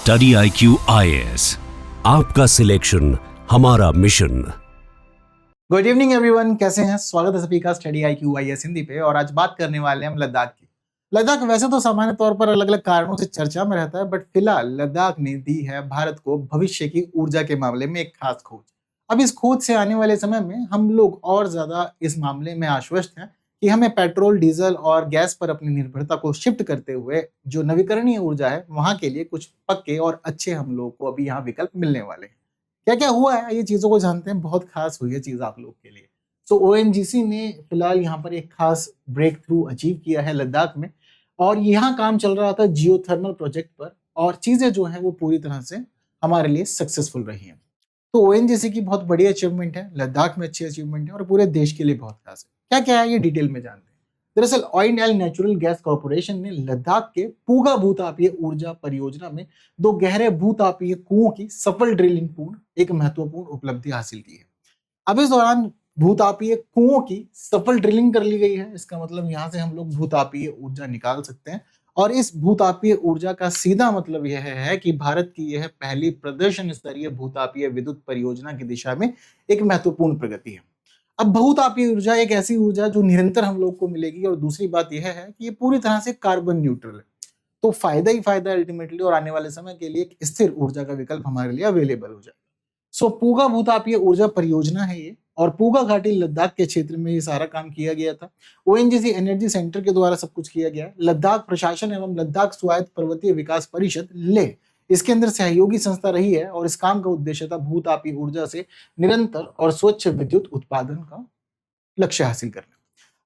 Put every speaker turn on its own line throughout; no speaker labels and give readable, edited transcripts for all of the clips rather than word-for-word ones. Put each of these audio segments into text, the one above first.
Study IQ IAS, आपका selection हमारा mission.
Good evening everyone, कैसे हैं? स्वागत है सभी का स्टडी IQ IAS हिंदी पे। और आज बात करने वाले हैं हम लद्दाख की। लद्दाख वैसे तो सामान्य तौर पर अलग अलग कारणों से चर्चा में रहता है, बट फिलहाल लद्दाख ने दी है भारत को भविष्य की ऊर्जा के मामले में एक खास खोज। अब इस खोज से आने वाले समय में हम लोग और ज्यादा इस मामले में आश्वस्त हैं कि हमें पेट्रोल, डीजल और गैस पर अपनी निर्भरता को शिफ्ट करते हुए जो नवीकरणीय ऊर्जा है वहां के लिए कुछ पक्के और अच्छे हम लोग को अभी यहाँ विकल्प मिलने वाले हैं। क्या क्या हुआ है ये चीजों को जानते हैं। बहुत खास हुई है चीज आप लोग के लिए। सो ONGC ने फिलहाल यहाँ पर एक खास ब्रेक थ्रू अचीव किया है लद्दाख में, और यहाँ काम चल रहा था जियोथर्मल प्रोजेक्ट पर, और चीजें जो है वो पूरी तरह से हमारे लिए सक्सेसफुल रही हैं। तो ONGC की बहुत बड़ी अचीवमेंट है, लद्दाख में अच्छी अचीवमेंट है और पूरे देश के लिए बहुत खास है। क्या क्या है ये डिटेल में जानते हैं। दरअसल oil and natural gas corporation ने लद्दाख के पूगा भूतापीय ऊर्जा परियोजना में 2 गहरे भूतापीय कुओं की सफल ड्रिलिंग पूर्ण एक महत्वपूर्ण उपलब्धि हासिल की है। अब इस दौरान भूतापीय कुओं की सफल ड्रिलिंग कर ली गई है। इसका मतलब यहाँ से हम लोग भूतापीय ऊर्जा निकाल सकते हैं, और इस भूतापीय ऊर्जा का सीधा मतलब यह है कि भारत की यह पहली प्रदर्शन स्तरीय भूतापीय विद्युत परियोजना की दिशा में एक महत्वपूर्ण प्रगति है। अब भूतापीय ऊर्जा एक ऐसी ऊर्जा जो निरंतर हम लोग को मिलेगी, और दूसरी बात यह है कि ये पूरी तरह से कार्बन न्यूट्रल है। तो फायदा ही फायदा अल्टीमेटली, और आने वाले समय के लिए एक स्थिर ऊर्जा का विकल्प हमारे लिए अवेलेबल हो जाएगा। सो पूगा भूतापीय ऊर्जा परियोजना है ये, और पूगा घाटी लद्दाख के क्षेत्र में ये सारा काम किया गया था। ONGC एनर्जी सेंटर के द्वारा सब कुछ किया गया है। लद्दाख प्रशासन एवं लद्दाख स्वायत्त पर्वतीय विकास परिषद ले इसके अंदर सहयोगी संस्था रही है, और इस काम का उद्देश्य था भूतापीय ऊर्जा से निरंतर और स्वच्छ विद्युत उत्पादन का लक्ष्य हासिल करना।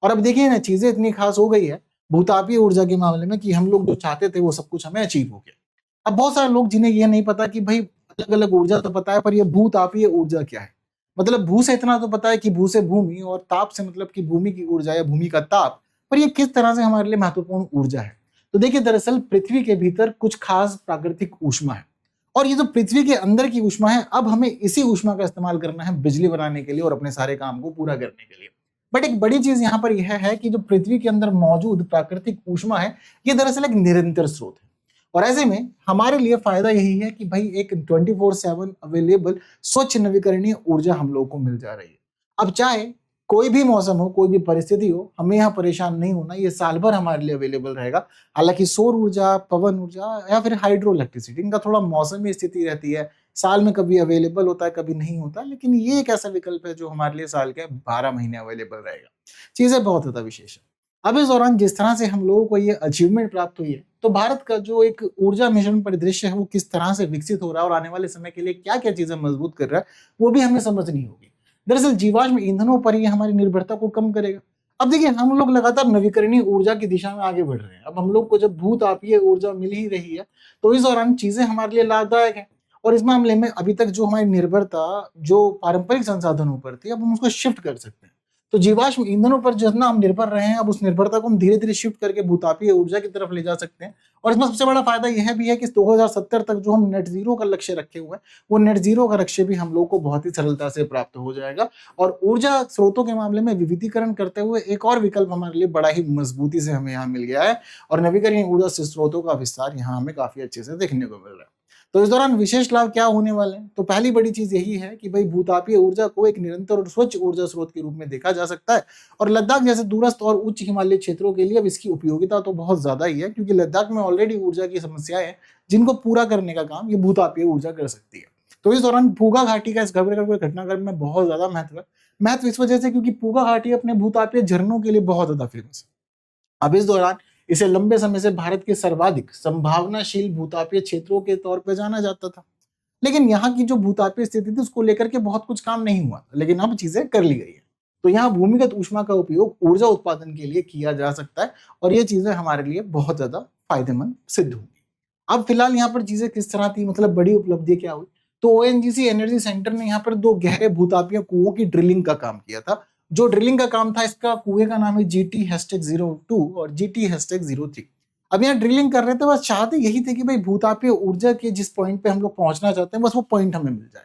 और अब देखिए ना, चीजें इतनी खास हो गई है भूतापीय ऊर्जा के मामले में कि हम लोग जो चाहते थे वो सब कुछ हमें अचीव हो गया। अब बहुत सारे लोग जिन्हें यह नहीं पता कि भाई अलग अलग ऊर्जा तो पता है, पर यह भूतापीय ऊर्जा क्या है। मतलब भू से इतना तो पता है कि भू से भूमि, और ताप से मतलब कि भूमि की ऊर्जा या भूमि का ताप, पर यह किस तरह से हमारे लिए महत्वपूर्ण ऊर्जा है। तो देखिए, दरअसल पृथ्वी के भीतर कुछ खास प्राकृतिक ऊष्मा है, और ये जो पृथ्वी के अंदर की ऊष्मा है, अब हमें इसी ऊष्मा का इस्तेमाल करना है बिजली बनाने के लिए और अपने सारे काम को पूरा करने के लिए। बट एक बड़ी चीज यहाँ पर यह है कि जो पृथ्वी के अंदर मौजूद प्राकृतिक ऊष्मा है, ये दरअसल एक निरंतर स्रोत है। और ऐसे में हमारे लिए फायदा यही है कि भाई एक 24/7 अवेलेबल स्वच्छ नवीकरणीय ऊर्जा हम लोग को मिल जा रही है। अब चाहे कोई भी मौसम हो, कोई भी परिस्थिति हो, हमें यहाँ परेशान नहीं होना, ये साल भर हमारे लिए अवेलेबल रहेगा। हालांकि सौर ऊर्जा, पवन ऊर्जा या फिर हाइड्रो इलेक्ट्रिसिटी, इनका थोड़ा मौसमी स्थिति रहती है, साल में कभी अवेलेबल होता है कभी नहीं होता, लेकिन ये एक ऐसा विकल्प है जो हमारे लिए साल के 12 महीने अवेलेबल रहेगा। चीजें बहुत ज्यादा विशेष है। अब इस दौरान जिस तरह से हम लोगों को ये अचीवमेंट प्राप्त हुई है, तो भारत का जो एक ऊर्जा मिशन परिदृश्य है वो किस तरह से विकसित हो रहा है और आने वाले समय के लिए क्या क्या चीजें मजबूत कर रहा है, वो भी हमें समझनी होगी। दरअसल जीवाश्म ईंधनों पर ही हमारी निर्भरता को कम करेगा। अब देखिए, हम लोग लगातार नवीकरणीय ऊर्जा की दिशा में आगे बढ़ रहे हैं। अब हम लोग को जब भूतापीय ऊर्जा मिल ही रही है, तो इस दौरान चीजें हमारे लिए लाभदायक है। और इस मामले में अभी तक जो हमारी निर्भरता जो पारंपरिक संसाधनों पर थी, अब हम उसको शिफ्ट कर सकते हैं। तो जीवाश्म ईंधनों पर जितना हम निर्भर रहे हैं, अब उस निर्भरता को हम धीरे धीरे शिफ्ट करके भूतापीय ऊर्जा की तरफ ले जा सकते हैं। और इसमें सबसे बड़ा फायदा यह भी है कि 2070 तक जो हम नेट जीरो का लक्ष्य रखे हुए हैं, वो नेट जीरो का लक्ष्य भी हम लोग को बहुत ही सरलता से प्राप्त हो जाएगा। और ऊर्जा स्रोतों के मामले में विविधीकरण करते हुए एक और विकल्प हमारे लिए बड़ा ही मजबूती से हमें यहाँ मिल गया है, और नवीकरणीय ऊर्जा स्रोतों का विस्तार यहाँ हमें काफी अच्छे से देखने को मिल रहा है। तो इस दौरान विशेष लाभ क्या होने वाले हैं? तो पहली बड़ी चीज यही है कि भाई भूतापीय ऊर्जा को एक निरंतर और स्वच्छ ऊर्जा स्रोत के रूप में देखा जा सकता है। और लद्दाख जैसे दूरस्थ और उच्च हिमालय क्षेत्रों के लिए अब इसकी उपयोगिता तो बहुत ज्यादा ही है, क्योंकि लद्दाख में ऑलरेडी ऊर्जा की समस्याएं हैं जिनको पूरा करने का काम ये भूतापीय ऊर्जा कर सकती है। तो इस दौरान पूगा घाटी का इस घटनाक्रम में बहुत ज्यादा महत्व इस वजह से क्योंकि पूगा घाटी अपने भूतापीय झरनों के लिए बहुत ज्यादा फेमस है। अब इस दौरान इसे लंबे समय से भारत के सर्वाधिक संभावनाशील भूतापीय क्षेत्रों के तौर पर जाना जाता था। लेकिन यहाँ की जो भूतापीय स्थिति थी उसको लेकर के बहुत कुछ काम नहीं हुआ, लेकिन अब चीजें कर ली गई है। तो यहाँ भूमिगत ऊष्मा का उपयोग ऊर्जा उत्पादन के लिए किया जा सकता है, और ये चीजें हमारे लिए बहुत ज्यादा फायदेमंद सिद्ध होंगी। अब फिलहाल यहाँ पर चीजें किस तरह थी, मतलब बड़ी उपलब्धि क्या हुई? तो ONGC एनर्जी सेंटर ने यहाँ पर 2 गहरे भूतापीय कुओं की ड्रिलिंग का काम किया था। जो ड्रिलिंग का काम था, इसका कुएं का नाम है GT#02 और GT#03। अब यहाँ ड्रिलिंग कर रहे थे, बस चाहते यही थे कि भाई भूतापीय ऊर्जा के जिस पॉइंट पे हम लोग पहुंचना चाहते हैं, बस वो पॉइंट हमें मिल जाए।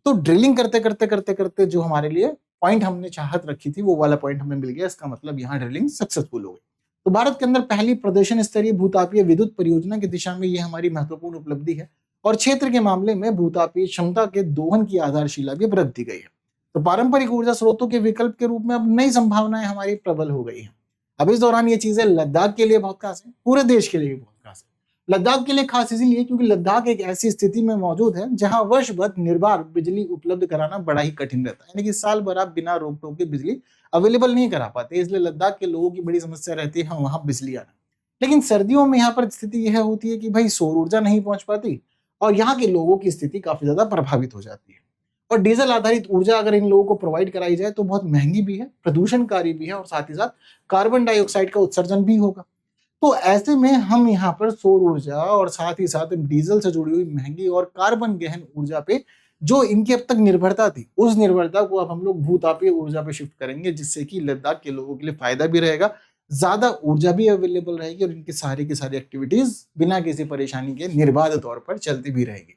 तो ड्रिलिंग करते करते करते करते जो हमारे लिए पॉइंट हमने चाहत रखी थी, वो वाला पॉइंट हमें मिल गया। इसका मतलब यहाँ ड्रिलिंग सक्सेसफुल हो गई। तो भारत के अंदर पहली प्रदर्शन स्तरीय भूतापीय विद्युत परियोजना की दिशा में ये हमारी महत्वपूर्ण उपलब्धि है। और क्षेत्र के मामले में भूतापीय क्षमता के दोहन की आधारशिला भी रख दी गई है। तो पारंपरिक ऊर्जा स्रोतों के विकल्प के रूप में अब नई संभावनाएं हमारी प्रबल हो गई हैं। अब इस दौरान ये चीजें लद्दाख के लिए बहुत खास है, पूरे देश के लिए भी बहुत खास है। लद्दाख के लिए खास इसीलिए क्योंकि लद्दाख एक ऐसी स्थिति में मौजूद है जहां वर्ष भर निर्बाध बिजली उपलब्ध कराना बड़ा ही कठिन रहता है, यानी कि साल भर आप बिना रोक टोक के बिजली अवेलेबल नहीं करा पाते, इसलिए लद्दाख के लोगों की बड़ी समस्या रहती है वहां बिजली आना। लेकिन सर्दियों में यहाँ पर स्थिति यह होती है कि भाई सौर ऊर्जा नहीं पहुंच पाती और यहाँ के लोगों की स्थिति काफी ज्यादा प्रभावित हो जाती है। और डीजल आधारित ऊर्जा अगर इन लोगों को प्रोवाइड कराई जाए तो बहुत महंगी भी है, प्रदूषणकारी भी है और साथ ही साथ कार्बन डाइऑक्साइड का उत्सर्जन भी होगा। तो ऐसे में हम यहाँ पर सौर ऊर्जा और साथ ही साथ डीजल से जुड़ी हुई महंगी और कार्बन गहन ऊर्जा पे जो इनकी अब तक निर्भरता थी, उस निर्भरता को अब हम लोग भूतापीय ऊर्जा पे शिफ्ट करेंगे, जिससे कि लद्दाख के लोगों के लिए फायदा भी रहेगा, ज्यादा ऊर्जा भी अवेलेबल रहेगी और इनकी सारी की सारी एक्टिविटीज बिना किसी परेशानी के निर्बाध तौर पर चलती भी रहेगी।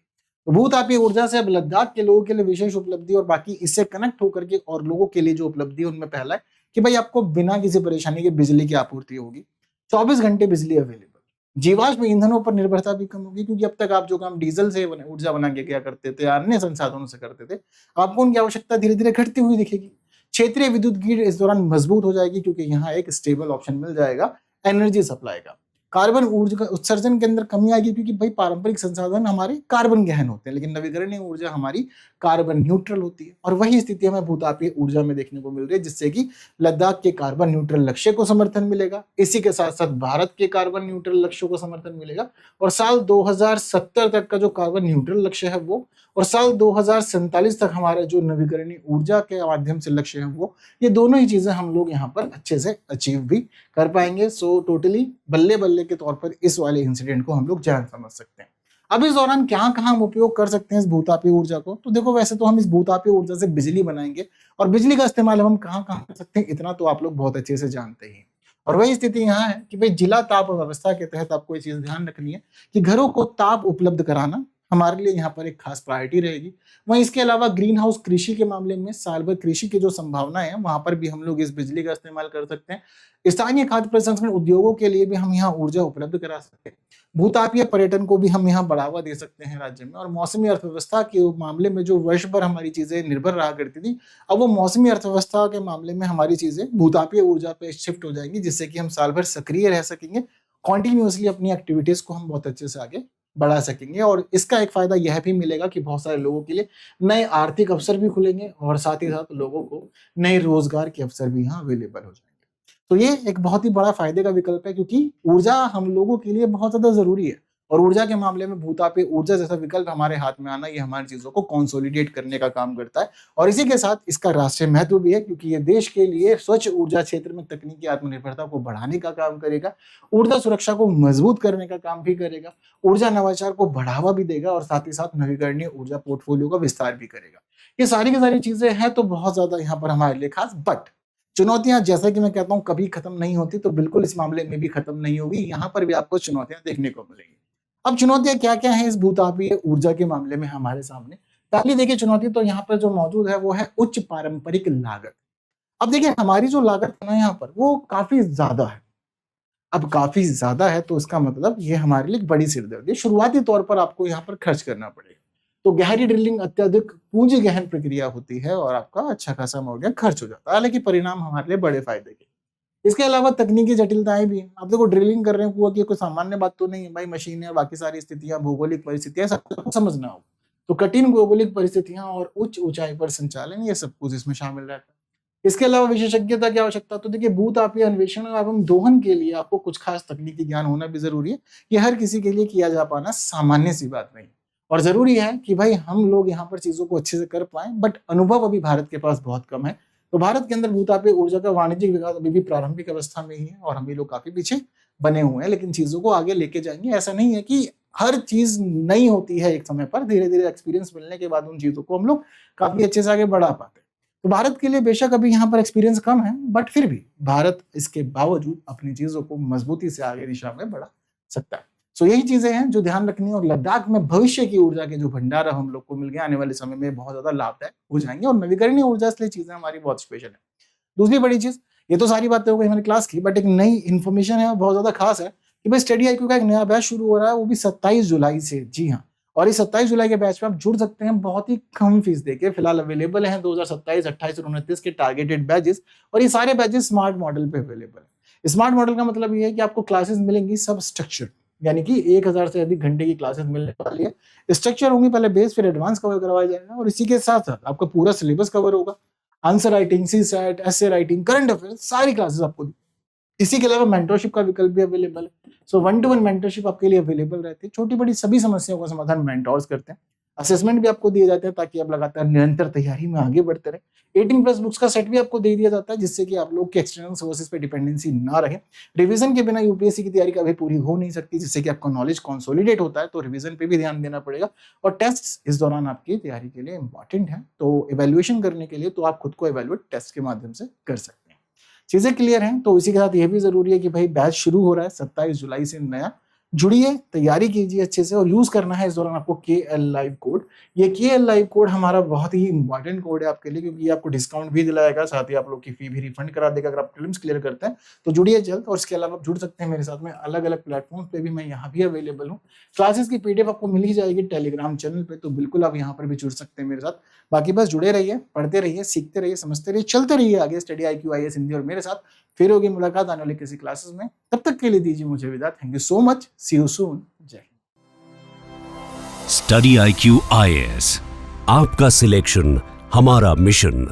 तो भूतापीय ऊर्जा से अब लद्दाख के लोगों के लिए विशेष उपलब्धि और बाकी इससे कनेक्ट होकर के और लोगों के लिए जो उपलब्धि है उनमें पहला है कि भाई आपको बिना किसी परेशानी के बिजली की आपूर्ति होगी, 24 घंटे बिजली अवेलेबल। जीवाश्म ईंधनों पर निर्भरता भी कम होगी क्योंकि अब तक आप जो काम डीजल से ऊर्जा बना के क्या करते थे, अन्य संसाधनों से करते थे, आपको उनकी आवश्यकता धीरे धीरे घटती हुई दिखेगी। क्षेत्रीय विद्युत ग्रिड इस दौरान मजबूत हो जाएगी क्योंकि यहाँ एक स्टेबल ऑप्शन मिल जाएगा एनर्जी सप्लाई का। कार्बन ऊर्जा उत्सर्जन के अंदर कमी आएगी क्योंकि भाई पारंपरिक संसाधन हमारे कार्बन गहन होते हैं, लेकिन नवीकरणीय ऊर्जा हमारी कार्बन न्यूट्रल होती है और वही स्थिति हमें भूतापीय ऊर्जा में देखने को मिल रही है, जिससे कि लद्दाख के कार्बन न्यूट्रल लक्ष्य को समर्थन मिलेगा। इसी के साथ साथ भारत के कार्बन न्यूट्रल लक्ष्यों को समर्थन मिलेगा और साल 2070 तक का जो कार्बन न्यूट्रल लक्ष्य है वो, और साल 2047 तक हमारे जो नवीकरणीय ऊर्जा के माध्यम से लक्ष्य है वो, ये दोनों ही चीजें हम लोग यहाँ पर अच्छे से अचीव भी कर पाएंगे। सो टोटली बल्ले बल्ले के तौर पर इस वाले इंसिडेंट को हम लोग जान समझ सकते हैं। अब इस दौरान कहाँ कहाँ हम उपयोग कर सकते हैं इस भूतापीय ऊर्जा को, तो देखो वैसे तो हम इस भूतापीय ऊर्जा से बिजली बनाएंगे और बिजली का इस्तेमाल हम कहाँ कहाँ कर सकते हैं इतना तो आप लोग बहुत अच्छे से जानते ही। और वही स्थिति यहाँ है कि भाई जिला ताप व्यवस्था के तहत आपको ये चीज ध्यान रखनी है कि घरों को ताप उपलब्ध कराना हमारे लिए यहाँ पर एक खास प्रायोरिटी रहेगी। वहीं इसके अलावा ग्रीन हाउस कृषि के मामले में साल भर कृषि की जो संभावनाएं है वहां पर भी हम लोग इस बिजली का इस्तेमाल कर सकते हैं। स्थानीय खाद्य प्रसंस्करण उद्योगों के लिए भी हम यहाँ ऊर्जा उपलब्ध करा सकते हैं। भूतापीय पर्यटन को भी हम यहाँ बढ़ावा दे सकते हैं राज्य में। और मौसमी अर्थव्यवस्था के मामले में जो वर्ष भर हमारी चीजें निर्भर रहा करती थी, अब वो मौसमी अर्थव्यवस्था के मामले में हमारी चीजें भूतापीय ऊर्जा पे शिफ्ट हो जाएंगी, जिससे कि हम साल भर सक्रिय रह सकेंगे, कॉन्टिन्यूसली अपनी एक्टिविटीज को हम बहुत अच्छे से आगे बढ़ा सकेंगे। और इसका एक फायदा यह भी मिलेगा कि बहुत सारे लोगों के लिए नए आर्थिक अवसर भी खुलेंगे और साथ ही साथ लोगों को नए रोजगार के अवसर भी यहाँ अवेलेबल हो जाएंगे। तो ये एक बहुत ही बड़ा फायदे का विकल्प है क्योंकि ऊर्जा हम लोगों के लिए बहुत ज्यादा जरूरी है और ऊर्जा के मामले में भूतापीय ऊर्जा जैसा विकल्प हमारे हाथ में आना ये हमारी चीजों को कंसोलिडेट करने का काम करता है। और इसी के साथ इसका राष्ट्रीय महत्व भी है क्योंकि ये देश के लिए स्वच्छ ऊर्जा क्षेत्र में तकनीकी आत्मनिर्भरता को बढ़ाने का काम करेगा, ऊर्जा सुरक्षा को मजबूत करने का काम भी करेगा, ऊर्जा नवाचार को बढ़ावा भी देगा और साथ ही साथ नवीकरणीय ऊर्जा पोर्टफोलियो का विस्तार भी करेगा। ये सारी की सारी चीजें हैं तो बहुत ज्यादा यहाँ पर हमारे लिए खास। बट चुनौतियां जैसा कि मैं कहता हूं कभी खत्म नहीं होती, तो बिल्कुल इस मामले में भी खत्म नहीं होगी, यहाँ पर भी आपको चुनौतियां देखने को मिलेंगी। अब चुनौतियां क्या क्या है इस भूतापीय ऊर्जा के मामले में हमारे सामने? पहली देखिए चुनौती तो यहाँ पर जो मौजूद है वो है उच्च पारंपरिक लागत। अब देखिए हमारी जो लागत है ना यहाँ पर वो काफी ज्यादा है। अब काफी ज्यादा है तो इसका मतलब ये हमारे लिए बड़ी सिरदर्दी है। शुरुआती तौर पर आपको यहाँ पर खर्च करना पड़ेगा, तो गहरी ड्रिलिंग अत्यधिक पूंजी गहन प्रक्रिया होती है और आपका अच्छा खासा अमाउंट खर्च हो जाता है, हालांकि परिणाम हमारे लिए बड़े फायदे के। इसके अलावा तकनीकी जटिलताएं भी हैं। आप देखो ड्रिलिंग कर रहे हैं कुआं की, कोई सामान्य बात तो नहीं है भाई, मशीनें बाकी सारी स्थितियां भौगोलिक परिस्थितियां सबको समझना होगा, तो कठिन भौगोलिक परिस्थितियां और उच्च ऊंचाई पर संचालन ये सब कुछ इसमें शामिल रहता है। इसके अलावा विशेषज्ञता की आवश्यकता, तो देखिए भूतापीय अन्वेषण एवं दोहन के लिए आपको कुछ खास तकनीकी ज्ञान होना भी जरूरी है। ये हर किसी के लिए किया जा पाना सामान्य सी बात नहीं, और जरूरी है कि भाई हम लोग यहाँ पर चीजों को अच्छे से कर पाए। बट अनुभव अभी भारत के पास बहुत कम है, तो भारत के अंदर भूतापीय ऊर्जा का वाणिज्यिक विकास अभी भी प्रारंभिक अवस्था में ही है और हम भी लोग काफी पीछे बने हुए हैं, लेकिन चीजों को आगे लेके जाएंगे। ऐसा नहीं है कि हर चीज नई होती है एक समय पर, धीरे धीरे एक्सपीरियंस मिलने के बाद उन चीजों को हम लोग काफी अच्छे से आगे बढ़ा पाते हैं। तो भारत के लिए बेशक अभी यहाँ पर एक्सपीरियंस कम है, बट फिर भी भारत इसके बावजूद अपनी चीजों को मजबूती से आगे दिशा में बढ़ा सकता है। सो यही चीजें हैं जो ध्यान रखनी है। और लद्दाख में भविष्य की ऊर्जा के जो भंडार हम लोग को मिल गए आने वाले समय में बहुत ज्यादा लाभदायक हो जाएंगे, और नवीकरणीय ऊर्जा इसलिए चीजें हमारी बहुत स्पेशल है। दूसरी बड़ी चीज, ये तो सारी बातें हो गई हमारी क्लास की, बट एक नई इन्फॉर्मेशन है बहुत ज्यादा खास है कि भाई स्टडी IQ का एक नया बैच शुरू हो रहा है, वो भी 27 जुलाई से। जी हाँ, और इस 27 जुलाई के बैच में आप जुड़ सकते हैं बहुत ही कम फीस देके। फिलहाल अवेलेबल हैं 2027, 28 और 29 के टारगेटेड बैचेस, और ये सारे बैचेस स्मार्ट मॉडल पे अवेलेबल है। स्मार्ट मॉडल का मतलब ये है कि आपको क्लासेस मिलेंगी सब स्ट्रक्चर्ड, यानी कि 1000 से अधिक घंटे की क्लासेस मिलने वाली है। स्ट्रक्चर होंगी, पहले बेस फिर एडवांस कवर करवाया जाएगा, और इसी के साथ साथ आपका पूरा सिलेबस कवर होगा। Answer writing, CSAT, essay writing, current affairs, सारी क्लासेस आपको। इसी के अलावा मेंटरशिप का विकल्प भी अवेलेबल है। सो 1-to-1 मेंटरशिप आपके लिए अवेलेबल रहती है। छोटी बड़ी सभी समस्याओं का समाधान मेंटर्स करते हैं। असेसमेंट भी आपको दिए जाते हैं ताकि आप लगातार निरंतर तैयारी में आगे बढ़ते रहे। 18+ बुक्स का सेट भी आपको दे दिया जाता है, जिससे कि आप लोग की एक्सटर्नल सोर्सेज पे डिपेंडेंसी ना रहे। रिवीजन के बिना यूपीएससी की तैयारी कभी पूरी हो नहीं सकती, जिससे कि आपका नॉलेज कंसोलिडेट होता है, तो रिवीजन पे भी ध्यान देना पड़ेगा। और टेस्ट इस दौरान आपकी तैयारी के लिए इंपॉर्टेंट है, तो इवेल्युएशन करने के लिए तो आप खुद को इवेल्युएट टेस्ट के माध्यम से कर सकते हैं। चीजें क्लियर हैं? तो इसी के साथ यह भी जरूरी है कि भाई बैच शुरू हो रहा है 27 जुलाई से नया। जुड़िए, तैयारी कीजिए अच्छे से, और यूज करना है इस दौरान आपको KL लाइव कोड। ये KL लाइव कोड हमारा बहुत ही इंपॉर्टेंट कोड है आपके लिए, क्योंकि ये आपको डिस्काउंट भी दिलाएगा, साथ ही आप लोग की फी भी रिफंड करा देगा अगर आप प्रीलिम्स क्लियर करते हैं। तो जुड़िए जल्द। और इसके अलावा आप जुड़ सकते हैं मेरे साथ में अलग अलग प्लेटफॉर्म पे भी, मैं यहाँ भी अवेलेबल हूँ। क्लासेस की PDF आपको मिल ही जाएगी टेलीग्राम चैनल पे, तो बिल्कुल आप यहाँ पर भी जुड़ सकते हैं मेरे साथ। बाकी बस जुड़े रहिए, पढ़ते रहिए, सीखते रहिए, समझते रहिए, चलते रहिए आगे स्टडी IQ IAS हिंदी। और मेरे साथ फिर होगी मुलाकात आने वाली किसी क्लासेस में। तब तक के लिए दीजिए मुझे विदा। Thank you so much. See you soon. जय हिंद।
स्टडी IQ IAS, आपका सिलेक्शन हमारा मिशन।